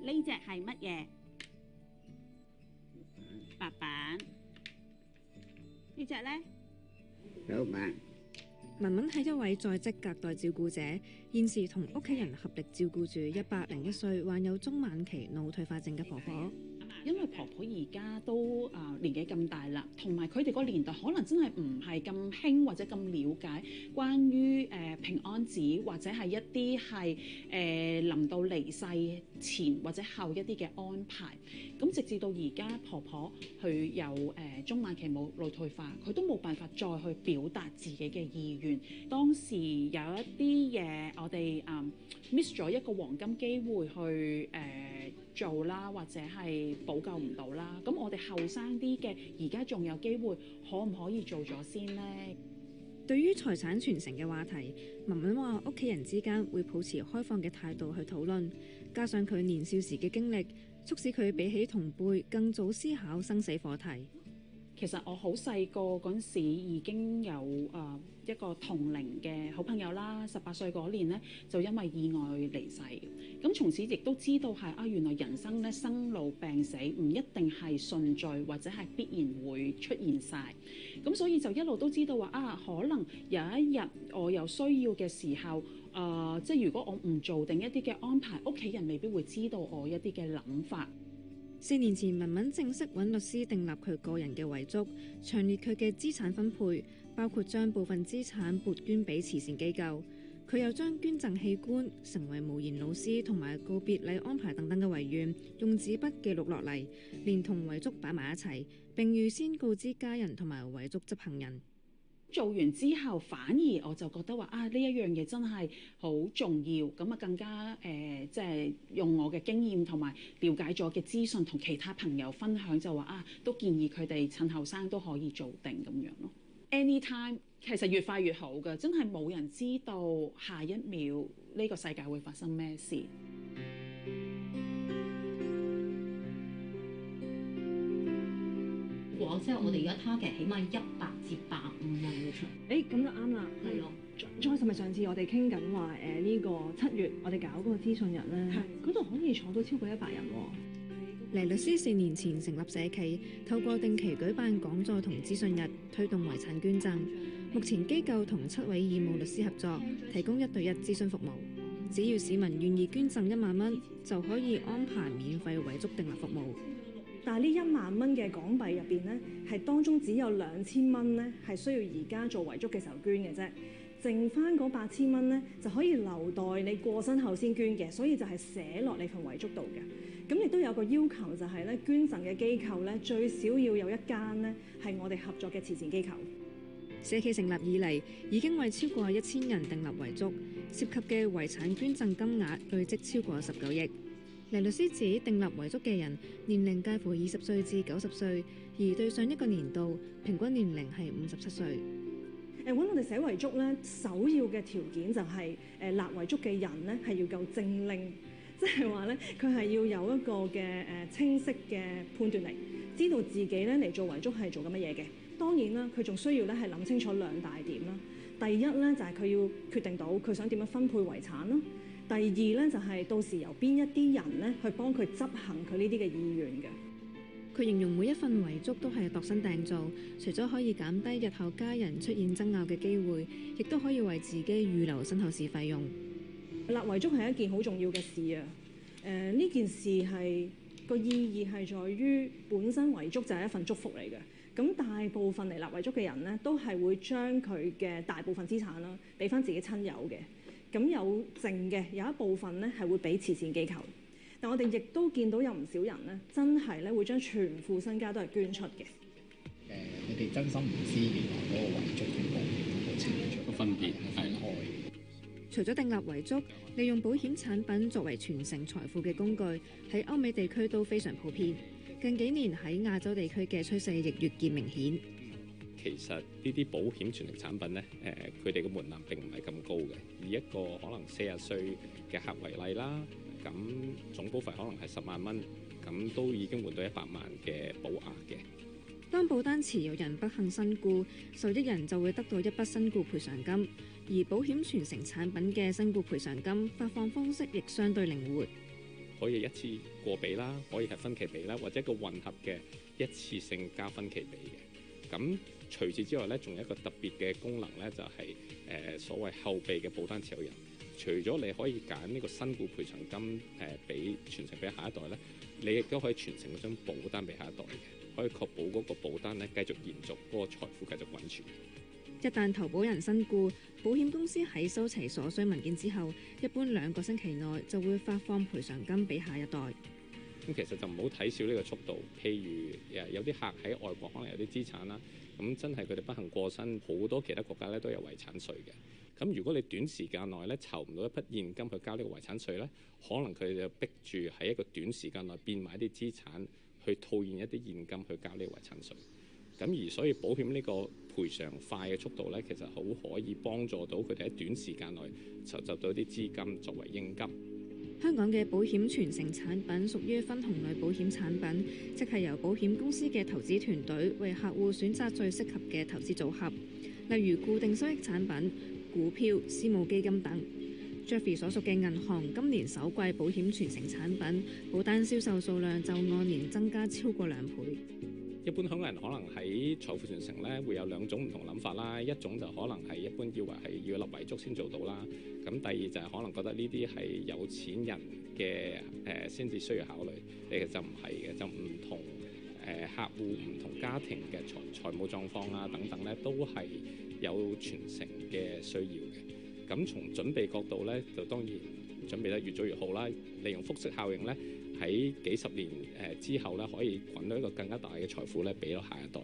呢隻係乜嘢？白板。呢隻呢？老闆。文文係一位在職隔代照顧者，現時同屋企人合力照顧住101歲患有中晚期腦退化症嘅婆婆。因為婆婆而家都年紀咁大啦，同埋佢哋個年代可能真係唔係咁興或者咁了解關於平安紙或者係一啲係臨到離世前或者後一啲嘅安排。咁直至到而家婆婆佢有中晚期腦退化，佢都冇辦法再去表達自己嘅意願。當時有一啲嘢我哋miss 咗一個黃金機會去做啦，或者係補救唔到啦。咁我哋後生啲嘅而家仲有機會，可唔可以做咗先呢？對於財產傳承嘅話題，文文話屋企人之間會抱持開放嘅態度去討論，加上佢年少時嘅經歷，促使佢比起同輩更早思考生死課題。其實我好細個嗰陣時已經有一個同齡嘅好朋友啦，18歲嗰年呢，就因為意外離世。咁從此亦都知道係原來人生咧生老病死唔一定係順序或者係必然會出現晒。咁所以就一路都知道話可能有一日我有需要嘅時候，即係如果我唔做定一啲嘅安排，屋企人未必會知道我一啲嘅諗法。4年前，文文正式揾律師訂立佢個人嘅遺囑，詳列佢嘅資產分配，包括將部分資產撥捐俾慈善機構。佢又將捐贈器官、成為無言老師同埋告別禮安排等等嘅遺願，用紙筆記錄落嚟，連同遺囑擺埋一齊，並預先告知家人同埋遺囑執行人。做完之後，反而我就覺得話呢一樣嘢真係好重要，咁更加即係用我嘅經驗同埋了解咗嘅資訊同其他朋友分享，就話都建議佢哋趁後生都可以做定咁樣咯。Anytime 其實越快越好嘅，真係冇人知道下一秒呢個世界會發生咩事。之後我哋而家 target 起碼100至150萬嘅出。咁就啱啦。係咯。再係咪上次我哋傾緊話呢個7月我哋搞嗰個資訊日咧，嗰度可以坐到超過100人喎。黎律師4年前成立社企，透過定期舉辦講座同資訊日，推動遺產捐贈。目前機構同7位義務律師合作，提供1對1諮詢服務。只要市民願意捐贈1萬蚊，就可以安排免費遺囑訂立服務。但係呢1萬蚊嘅港幣入邊呢，係當中只有2000蚊呢係需要而家做遺囑嘅時候捐嘅啫，剩翻嗰8000蚊呢就可以留待你過身後先捐嘅，所以就係寫落你份遺囑度嘅。咁亦都有個要求就係咧，捐贈嘅機構咧最少要有1間呢係我哋合作嘅慈善機構。社企成立以嚟，已經為超過1000人訂立遺囑，涉及嘅遺產捐贈金額累積超過19億。黎律師指訂立遺囑嘅人年齡介乎20歲至90歲，而對上一個年度平均年齡係57歲。揾我哋寫遺囑咧，首要嘅條件就係立遺囑嘅人咧係要夠精靈，即係話咧佢係要有一個嘅清晰嘅判斷力，知道自己咧嚟做遺囑係做緊乜嘢嘅。當然啦，佢仲需要咧係諗清楚2大點啦。第一咧就係佢要決定到佢想點樣分配遺產啦。第二咧就係到時由邊一啲人咧去幫佢執行佢呢啲嘅意願嘅。佢形容每一份遺囑都係度身訂造，除咗可以減低日後家人出現爭拗嘅機會，亦都可以為自己預留身後事費用。立遺囑係一件好重要嘅事啊！呢件事係個意義係在於本身遺囑就係一份祝福嚟嘅。咁大部分嚟立遺囑嘅人呢，都係會將佢嘅大部分資產啦，俾翻自己親友嘅。咁有剩嘅有一部分呢係會俾慈善機構。但我哋亦都見到有唔少人呢，真係咧會將全副身家都係捐出嘅。你哋真心唔知原來嗰個遺囑同保險個程序個分別係分開。除咗訂立遺囑，利用保險產品作為傳承財富嘅工具，喺歐美地區都非常普遍。近幾年喺亞洲地區嘅趨勢亦越見明顯。其實呢啲保險傳承產品呢，佢哋嘅門檻並唔係咁高嘅。以一個可能40歲嘅客為例啦，咁總保費可能係10萬蚊，咁都已經換到100萬嘅保額嘅。當保單持有人不幸身故，受益人就會得到一筆身故賠償金，而保險傳承產品嘅身故賠償金發放方式亦相對靈活。可以一次過俾啦，可以係分期俾啦，或者一個混合嘅一次性加分期俾嘅。咁除此之外咧，仲有一個特別嘅功能咧，就係所謂後備嘅保單持有人。除咗你可以揀呢個身故賠償金俾傳承俾下一代咧，你亦都可以傳承嗰張保單俾下一代嘅，可以確保嗰個保單咧繼續延續，嗰個財富繼續滾存。一旦投保人身故，保險公司喺收齊所需文件之後，一般2個星期內就會發放賠償金俾下一代。咁其實就唔好睇少呢個速度。譬如有啲客喺外國可能有啲資產啦，咁真係佢哋不幸過身，好多其他國家咧都有遺產稅嘅。咁如果你短時間內咧籌唔到一筆現金去交呢個遺產稅咧，可能佢哋就逼住喺一個短時間內變賣一啲資產去套現一啲現金去交呢個遺產稅。咁而所以保險呢個賠償快嘅速度咧，其實好可以幫助到佢哋喺短時間內籌集到啲資金作為應急。香港嘅保險傳承產品屬於分紅類保險產品，即係由保險公司嘅投資團隊為客戶選擇最適合嘅投資組合，例如固定收益產品、股票、私募基金等。Jeffrey 所屬嘅銀行今年首季保險傳承產品保單銷售數量就按年增加超過2倍。一般香港人可能喺財富傳承咧會有2種唔同諗法啦，一種就可能係一般以為係要立遺囑先做到啦，咁第二就係可能覺得呢啲係有錢人嘅先至需要考慮，其實就唔係嘅，就唔同客戶唔同家庭嘅財務狀況啊等等咧，都係有傳承嘅需要嘅。咁從準備角度咧，就當然準備得越早越好啦，利用複式效應咧。喺幾十年之後咧，可以滾到一個更加大嘅財富咧，俾到下一代。